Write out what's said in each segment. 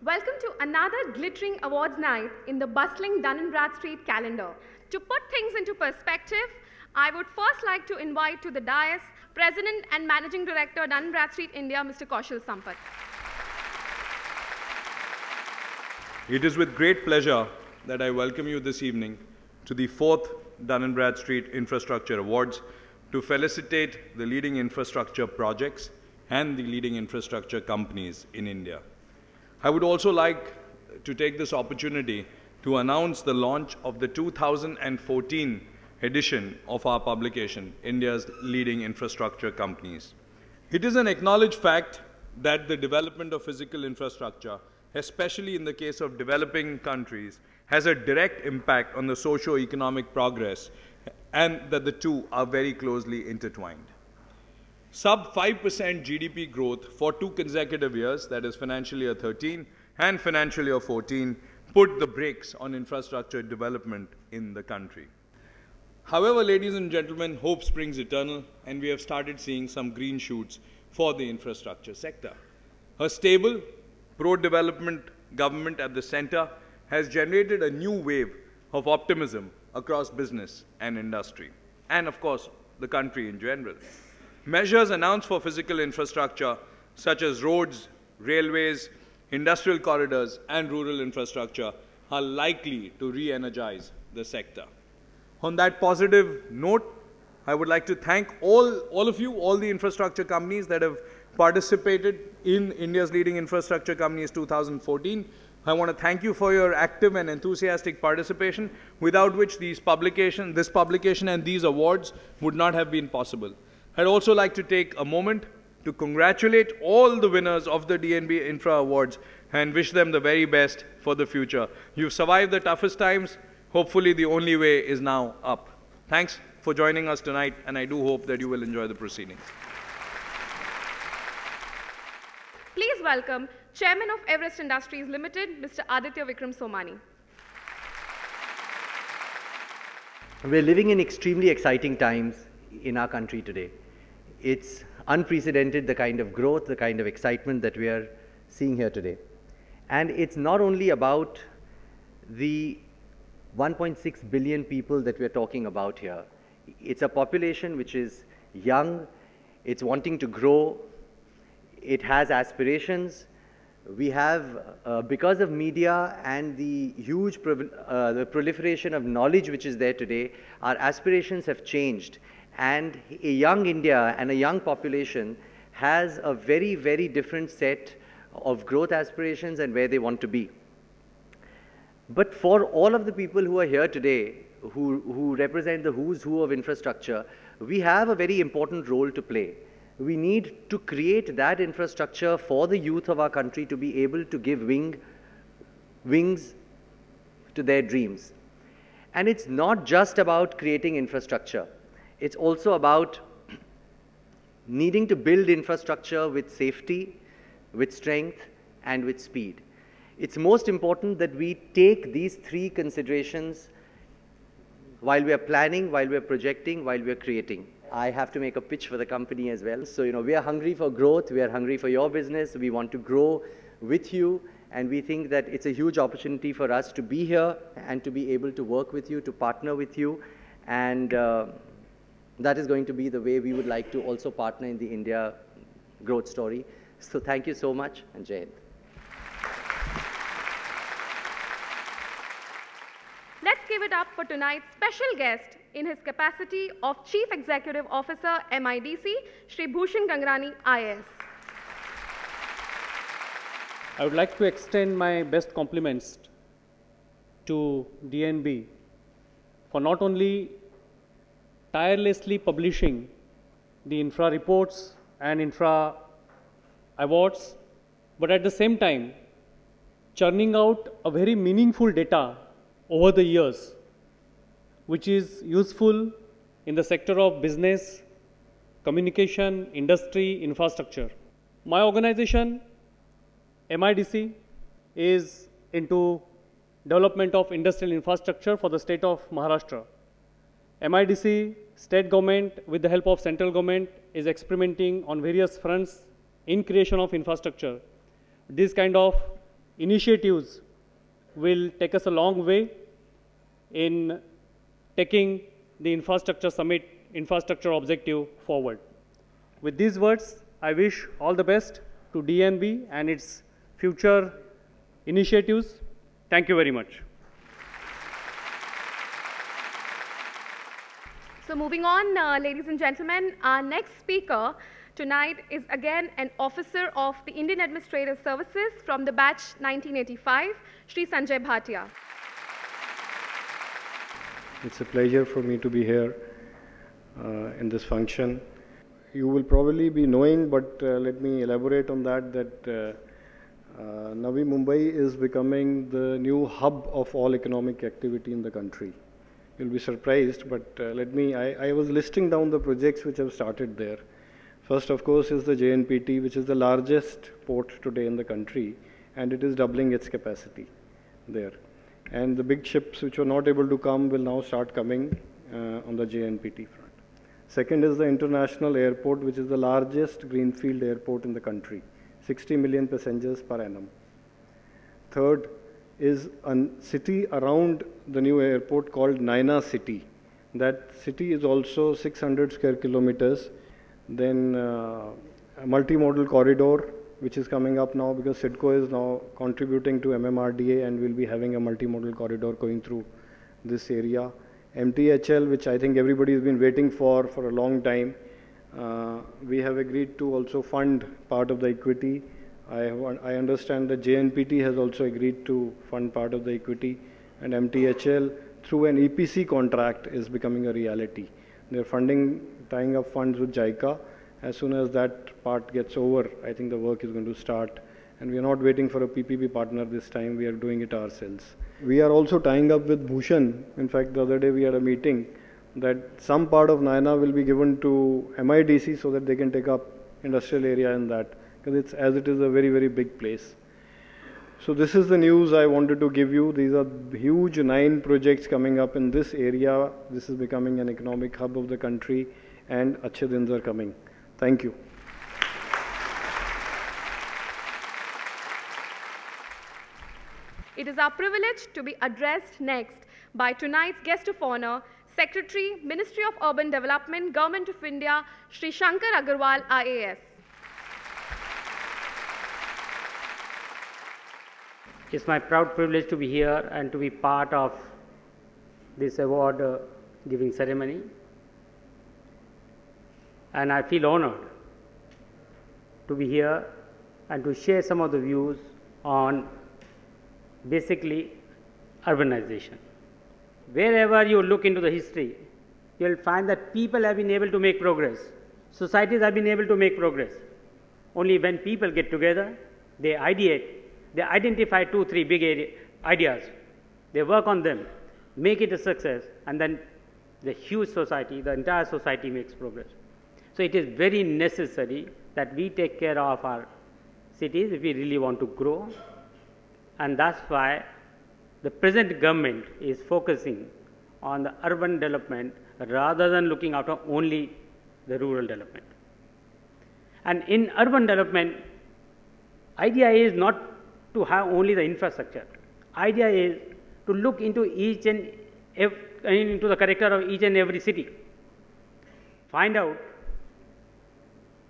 Welcome to another glittering awards night in the bustling Dun Bradstreet calendar. To put things into perspective, I would first like to invite to the dais President and Managing Director, Dun Bradstreet India, Mr. Kaushal Sampath. It is with great pleasure that I welcome you this evening to the 4th Dun Bradstreet Infrastructure Awards to felicitate the leading infrastructure projects and the leading infrastructure companies in India. I would also like to take this opportunity to announce the launch of the 2014 edition of our publication, India's Leading Infrastructure Companies. It is an acknowledged fact that the development of physical infrastructure, especially in the case of developing countries, has a direct impact on the socio-economic progress, and that the two are very closely intertwined. Sub 5% GDP growth for 2 consecutive years, that is financial year 13 and financial year 14, put the brakes on infrastructure development in the country. However, ladies and gentlemen, hope springs eternal, and we have started seeing some green shoots for the infrastructure sector. A stable, pro-development government at the center has generated a new wave of optimism across business and industry, and of course, the country in general. Measures announced for physical infrastructure, such as roads, railways, industrial corridors, and rural infrastructure, are likely to re-energize the sector. On that positive note, I would like to thank all of you, all the infrastructure companies that have participated in India's Leading Infrastructure Companies 2014. I want to thank you for your active and enthusiastic participation, without which this publication and these awards would not have been possible. I'd also like to take a moment to congratulate all the winners of the D&B Infra Awards and wish them the very best for the future. You've survived the toughest times. Hopefully the only way is now up. Thanks for joining us tonight, and I do hope that you will enjoy the proceedings. Please welcome Chairman of Everest Industries Limited, Mr. Aditya Vikram Somani. We're living in extremely exciting times in our country today. It's unprecedented, the kind of growth, the kind of excitement that we are seeing here today. And it's not only about the 1.6 billion people that we're talking about here. It's a population which is young, it's wanting to grow, it has aspirations. We have, because of media and the huge the proliferation of knowledge which is there today, our aspirations have changed. And a young India and a young population has a very, very different set of growth aspirations and where they want to be. But for all of the people who are here today, who represent the who's who of infrastructure, we have a very important role to play. We need to create that infrastructure for the youth of our country to be able to give wings to their dreams. And it's not just about creating infrastructure. It's also about needing to build infrastructure with safety, with strength, and with speed. It's most important that we take these 3 considerations while we are planning, while we are projecting, while we are creating. I have to make a pitch for the company as well. So, we are hungry for growth, we are hungry for your business, we want to grow with you, and we think that it's a huge opportunity for us to be here and to be able to work with you, to partner with you, and that is going to be the way we would like to also partner in the India growth story. So thank you so much, and Jai Hind. Let's give it up for tonight's special guest in his capacity of Chief Executive Officer, MIDC, Shri Bhushan Gagrani, IAS. I would like to extend my best compliments to D&B for not only tirelessly publishing the infra reports and infra awards, but at the same time churning out a very meaningful data over the years, which is useful in the sector of business, communication, industry, infrastructure. My organization, MIDC, is into development of industrial infrastructure for the state of Maharashtra. MIDC, state government, with the help of central government, is experimenting on various fronts in creation of infrastructure. This kind of initiatives will take us a long way in taking the infrastructure summit, infrastructure objective forward. With these words, I wish all the best to D&B and its future initiatives. Thank you very much. So moving on, ladies and gentlemen, our next speaker tonight is again an officer of the Indian Administrative Services from the batch 1985, Shri Sanjay Bhatia. It's a pleasure for me to be here in this function. You will probably be knowing, but let me elaborate on that, Navi Mumbai is becoming the new hub of all economic activity in the country. You'll be surprised, but I was listing down the projects which have started there. First, of course, is the JNPT, which is the largest port today in the country, and it is doubling its capacity there. And the big ships which were not able to come will now start coming on the JNPT front. Second is the international airport, which is the largest greenfield airport in the country, 60 million passengers per annum. Third is a city around the new airport called Naina City. That city is also 600 square kilometers. Then a multimodal corridor, which is coming up now because CIDCO is now contributing to MMRDA and will be having a multimodal corridor going through this area. MTHL, which I think everybody has been waiting for a long time. We have agreed to also fund part of the equity. I understand that JNPT has also agreed to fund part of the equity, and MTHL through an EPC contract is becoming a reality. They're tying up funds with JICA. As soon as that part gets over, I think the work is going to start. And we are not waiting for a PPP partner this time, we are doing it ourselves. We are also tying up with Bhushan. In fact, the other day we had a meeting that some part of Naina will be given to MIDC so that they can take up industrial area in that, because it is a very, very big place. So this is the news I wanted to give you. These are huge 9 projects coming up in this area. This is becoming an economic hub of the country, and achhe dins are coming. Thank you. It is our privilege to be addressed next by tonight's guest of honor, Secretary, Ministry of Urban Development, Government of India, Shri Shankar Aggarwal, IAS. It's my proud privilege to be here and to be part of this award giving ceremony. And I feel honored to be here and to share some of the views on basically urbanization. Wherever you look into the history, you will find that people have been able to make progress. Societies have been able to make progress. Only when people get together, they ideate, they identify 2, 3 big ideas, they work on them, make it a success, and then the huge society, the entire society makes progress. So it is very necessary that we take care of our cities if we really want to grow, and that's why the present government is focusing on the urban development rather than looking after only the rural development. And in urban development, idea is not to have only the infrastructure. Idea is to look into into the character of each and every city. Find out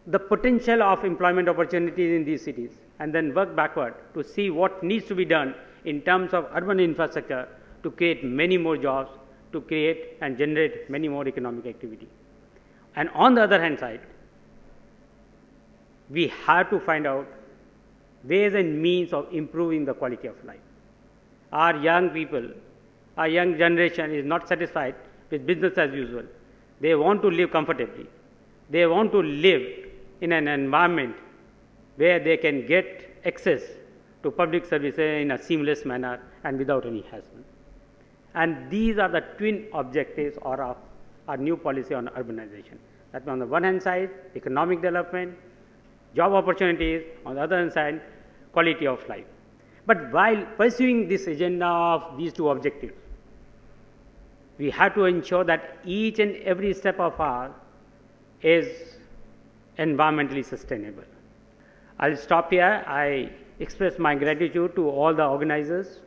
the potential of employment opportunities in these cities, and then work backward to see what needs to be done in terms of urban infrastructure to create many more jobs, to create and generate many more economic activity. And on the other hand side, we have to find out ways and means of improving the quality of life. Our young people, our young generation is not satisfied with business as usual. They want to live comfortably. They want to live in an environment where they can get access to public services in a seamless manner and without any hassle. And these are the twin objectives of our new policy on urbanization. That on the one hand side, economic development, job opportunities, on the other hand side, quality of life. But while pursuing this agenda of these 2 objectives, we have to ensure that each and every step of ours is environmentally sustainable. I'll stop here. I express my gratitude to all the organizers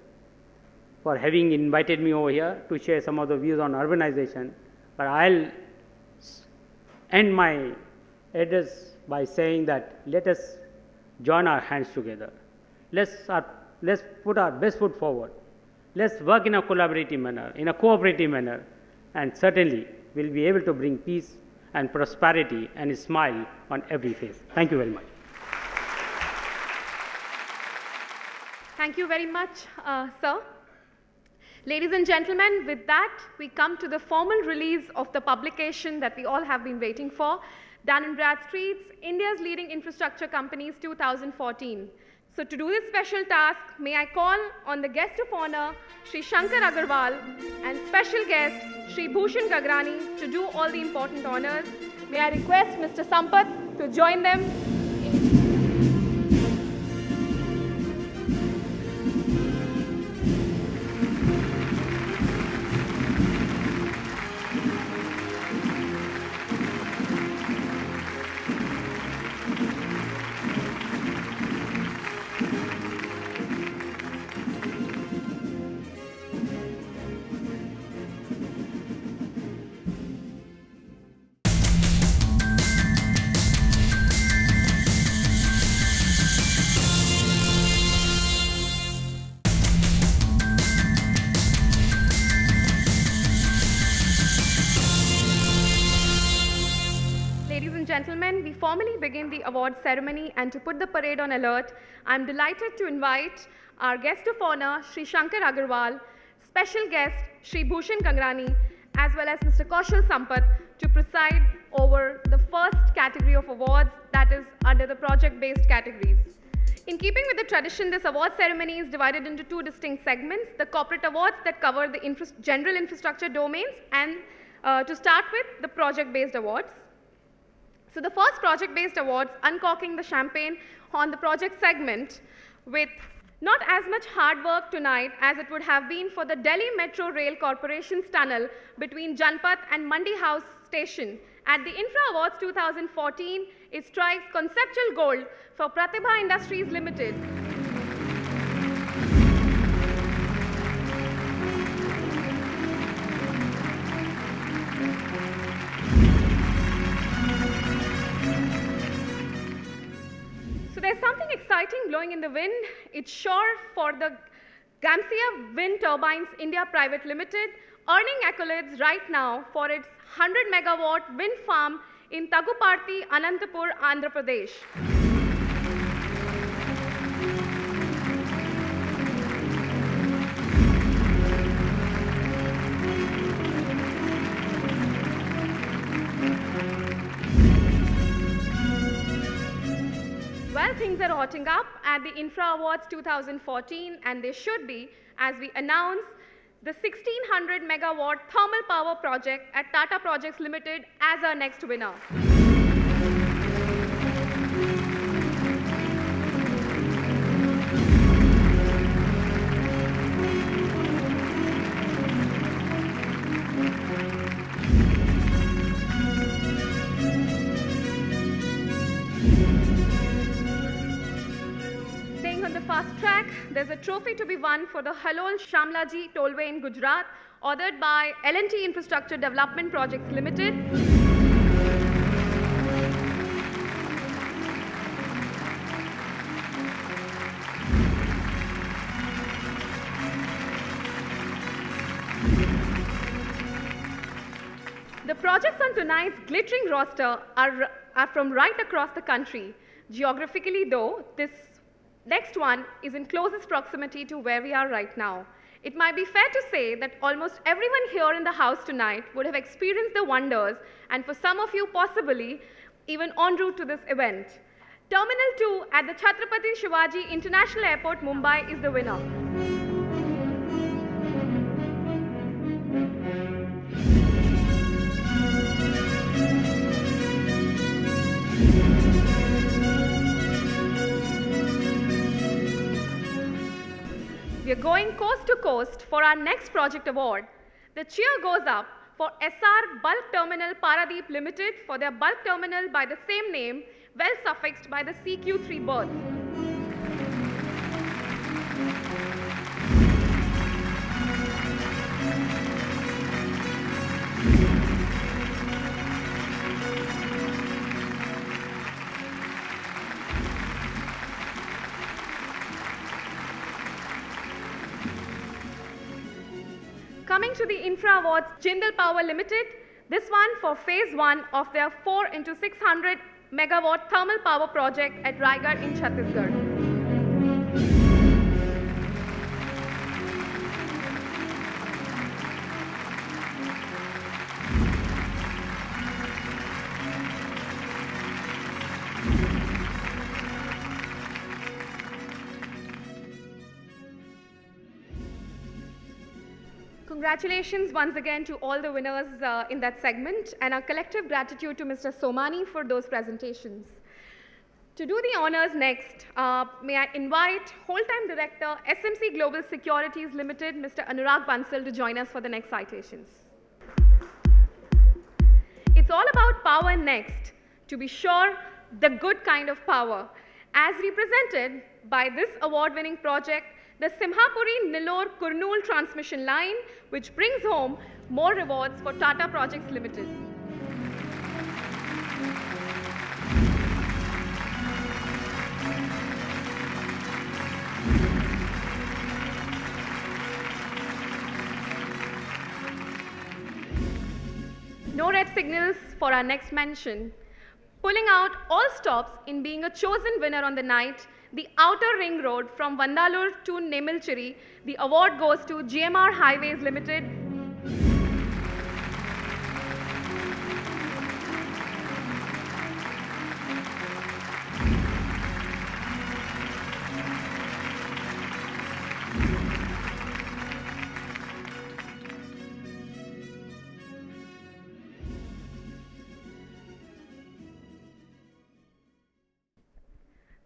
for having invited me over here to share some of the views on urbanization. But I'll end my address by saying that let us join our hands together. Let's put our best foot forward. Let's work in a collaborative manner, in a cooperative manner, and certainly we'll be able to bring peace and prosperity and a smile on every face. Thank you very much. Thank you very much, sir. Ladies and gentlemen, with that, we come to the formal release of the publication that we all have been waiting for, Dun & Bradstreet's India's Leading Infrastructure Companies 2014. So to do this special task, may I call on the guest of honor, Shri Shankar Aggarwal, and special guest, Shri Bhushan Gagrani, to do all the important honors. May I request Mr. Sampath to join them. Gentlemen, we formally begin the award ceremony, and to put the parade on alert, I am delighted to invite our guest of honor, Shri Shankar Aggarwal, special guest, Shri Bhushan Gagrani, as well as Mr. Kaushal Sampath, to preside over the first category of awards, that is under the project-based categories. In keeping with the tradition, this award ceremony is divided into two distinct segments: the corporate awards that cover the general infrastructure domains, and to start with, the project-based awards. So the first project-based awards, uncorking the champagne on the project segment, with not as much hard work tonight as it would have been for the Delhi Metro Rail Corporation's tunnel between Janpath and Mandi House Station. At the Infra Awards 2014, it strikes conceptual gold for Pratibha Industries Limited. So there's something exciting blowing in the wind. It's sure for the Gamsia Wind Turbines India Private Limited, earning accolades right now for its 100 megawatt wind farm in Taguparthi, Anantapur, Andhra Pradesh. Well, things are hotting up at the Infra Awards 2014, and they should be, as we announce the 1600 megawatt thermal power project at Tata Projects Limited as our next winner. Fast track, there's a trophy to be won for the Halol Shamlaji Tollway in Gujarat, authored by L&T Infrastructure Development Projects Limited. The projects on tonight's glittering roster are from right across the country. Geographically, though, this next one is in closest proximity to where we are right now. It might be fair to say that almost everyone here in the house tonight would have experienced the wonders, and for some of you possibly even en route to this event. Terminal 2 at the Chhatrapati Shivaji International Airport, Mumbai is the winner. We are going coast to coast for our next project award. The cheer goes up for SR Bulk Terminal Paradeep Limited for their bulk terminal by the same name, well suffixed by the CQ3 berth. Coming to the Infra Awards, Jindal Power Limited, this one for phase 1 of their 4 into 600 megawatt thermal power project at Raigad in Chhattisgarh. Congratulations once again to all the winners in that segment, and our collective gratitude to Mr. Somani for those presentations. To do the honors next, may I invite Whole-Time Director, SMC Global Securities Limited, Mr. Anurag Bansal, to join us for the next citations. It's all about power next, to be sure, the good kind of power, as represented by this award-winning project, the Simhapuri-Nellore Kurnool transmission line, which brings home more rewards for Tata Projects Limited. No red signals for our next mention. Pulling out all stops in being a chosen winner on the night, the Outer Ring Road from Vandalur to Nemilchiri, the award goes to GMR Highways Limited.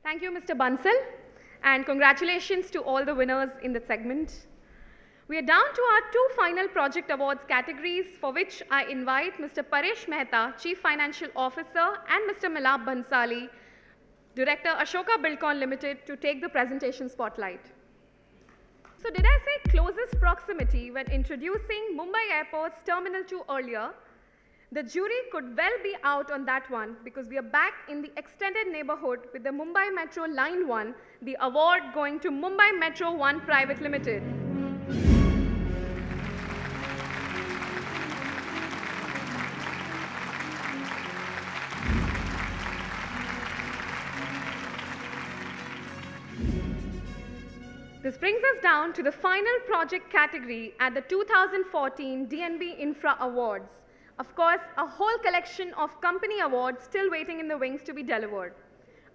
Thank you, Mr. Bansal, and congratulations to all the winners in the segment. We are down to our 2 final project awards categories, for which I invite Mr. Paresh Mehta, Chief Financial Officer, and Mr. Milab Bansali, Director, Ashoka Buildcon Limited, to take the presentation spotlight. So did I say closest proximity when introducing Mumbai Airport's Terminal 2 earlier? The jury could well be out on that one, because we are back in the extended neighborhood with the Mumbai Metro Line 1, the award going to Mumbai Metro 1 Private Limited. This brings us down to the final project category at the 2014 D&B Infra Awards. Of course, a whole collection of company awards still waiting in the wings to be delivered.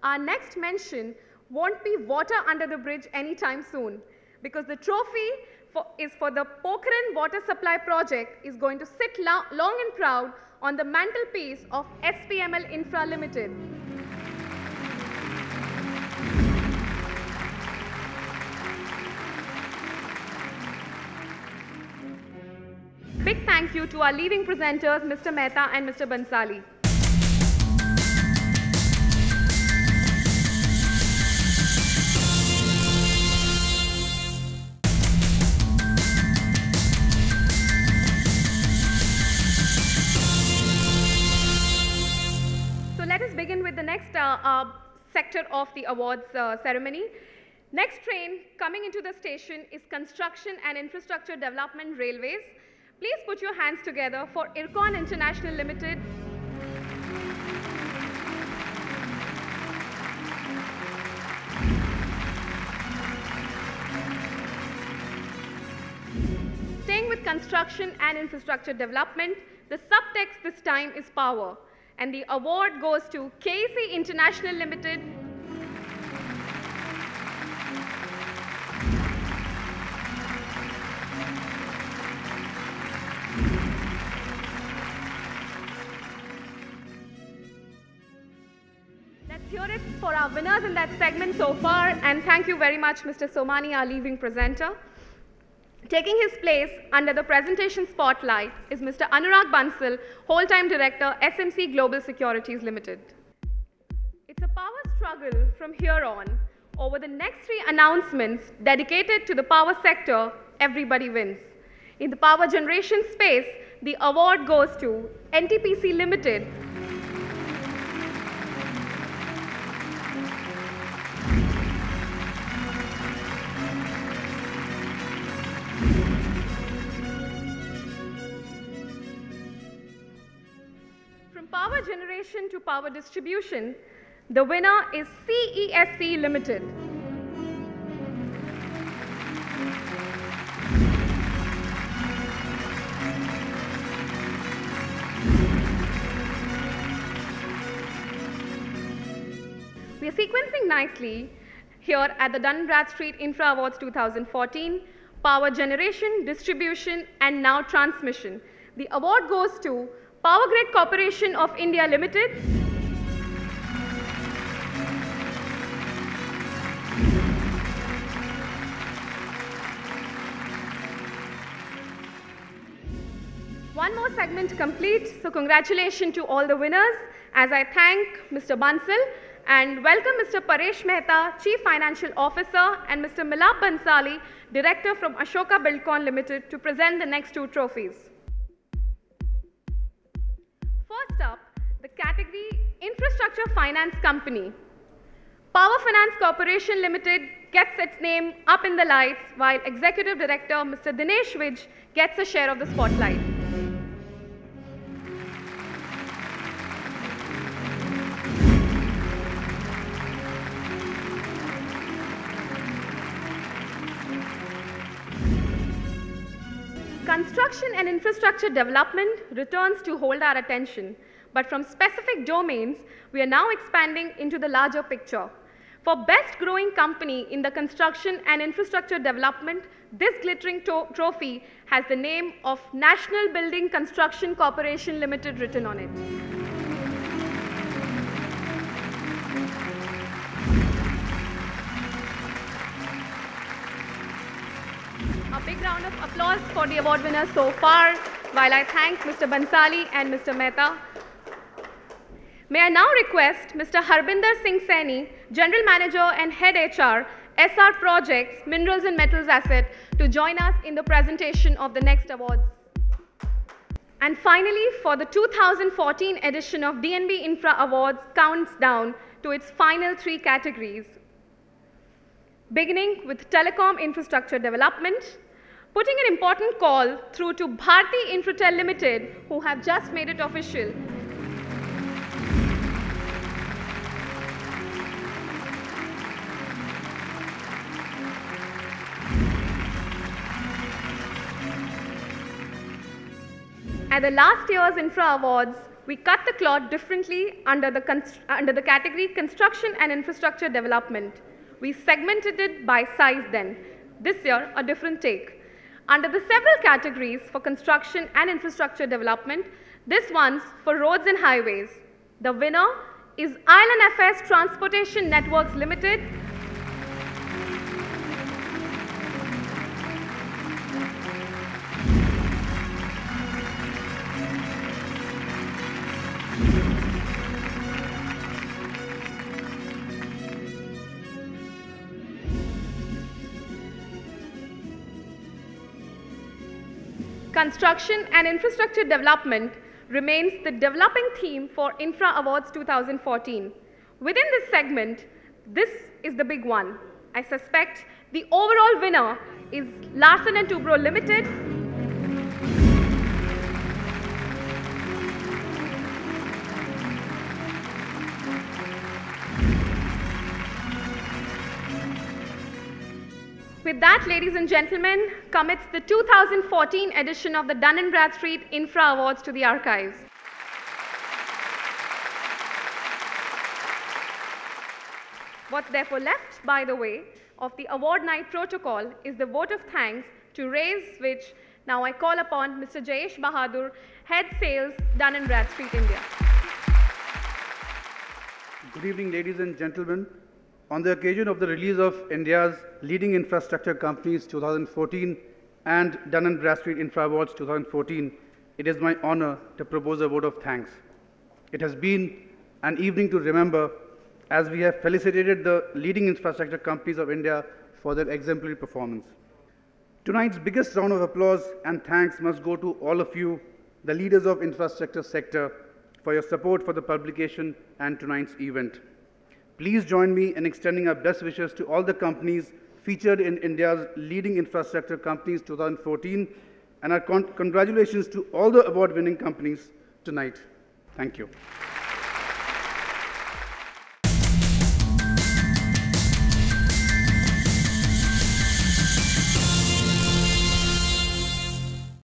Our next mention won't be water under the bridge anytime soon, because the trophy is for the Pokhran water supply project is going to sit long and proud on the mantelpiece of SPML Infra Limited. Big thank you to our leading presenters, Mr. Mehta and Mr. Bansali. So let us begin with the next sector of the awards ceremony. Next train coming into the station is Construction and Infrastructure Development Railways. Please put your hands together for Ircon International Limited. Staying with construction and infrastructure development, the subtext this time is power, and the award goes to KEC International Limited. Let's hear it for our winners in that segment so far, and thank you very much, Mr. Somani, our leading presenter. Taking his place under the presentation spotlight is Mr. Anurag Bansal, Whole-Time Director, SMC Global Securities Limited. It's a power struggle from here on. Over the next 3 announcements dedicated to the power sector, everybody wins. In the power generation space, the award goes to NTPC Limited. generation to power distribution, the winner is CESC Limited. We are sequencing nicely here at the Dun Bradstreet Infra Awards 2014, Power Generation, Distribution and now Transmission. The award goes to Power Grid Corporation of India Limited, one more segment to complete, so congratulations to all the winners as I thank Mr. Bansal and welcome Mr. Paresh Mehta, Chief Financial Officer, and Mr. Milap Bansali, Director from Ashoka Buildcon Limited, to present the next two trophies. First up, the category Infrastructure Finance Company. Power Finance Corporation Limited gets its name up in the lights, while Executive Director Mr. Dinesh Vij gets a share of the spotlight. Construction and infrastructure development returns to hold our attention, but from specific domains, we are now expanding into the larger picture. For Best Growing Company in the Construction and Infrastructure Development, this glittering trophy has the name of National Building Construction Corporation Limited written on it. A big round of applause for the award winners so far, while I thank Mr. Bansali and Mr. Mehta. May I now request Mr. Harbinder Singh Saini, General Manager and Head HR, SR Projects, Minerals and Metals Asset, to join us in the presentation of the next awards. And finally, for the 2014 edition of D&B Infra Awards counts down to its final three categories, beginning with Telecom Infrastructure Development, putting an important call through to Bharti Infratel Limited, who have just made it official. At the last year's Infra Awards, we cut the cloth differently under the category Construction and Infrastructure Development. We segmented it by size then. This year, a different take. Under the several categories for construction and infrastructure development, this one's for roads and highways. The winner is IL&FS Transportation Networks Limited. Construction and infrastructure development remains the developing theme for Infra Awards 2014. Within this segment, this is the big one. I suspect the overall winner is Larsen & Toubro Limited. With that, ladies and gentlemen, commits the 2014 edition of the Dun & Bradstreet Infra Awards to the archives. What's therefore left, by the way, of the award night protocol is the vote of thanks, to raise which now I call upon Mr. Jayesh Bahadur, Head Sales, Dun & Bradstreet, India. Good evening, ladies and gentlemen. On the occasion of the release of India's leading infrastructure companies 2014 and Dun & Bradstreet Infra Awards 2014, it is my honor to propose a vote of thanks. It has been an evening to remember, as we have felicitated the leading infrastructure companies of India for their exemplary performance. Tonight's biggest round of applause and thanks must go to all of you, the leaders of infrastructure sector, for your support for the publication and tonight's event. Please join me in extending our best wishes to all the companies featured in India's leading infrastructure companies 2014, and our congratulations to all the award-winning companies tonight. Thank you.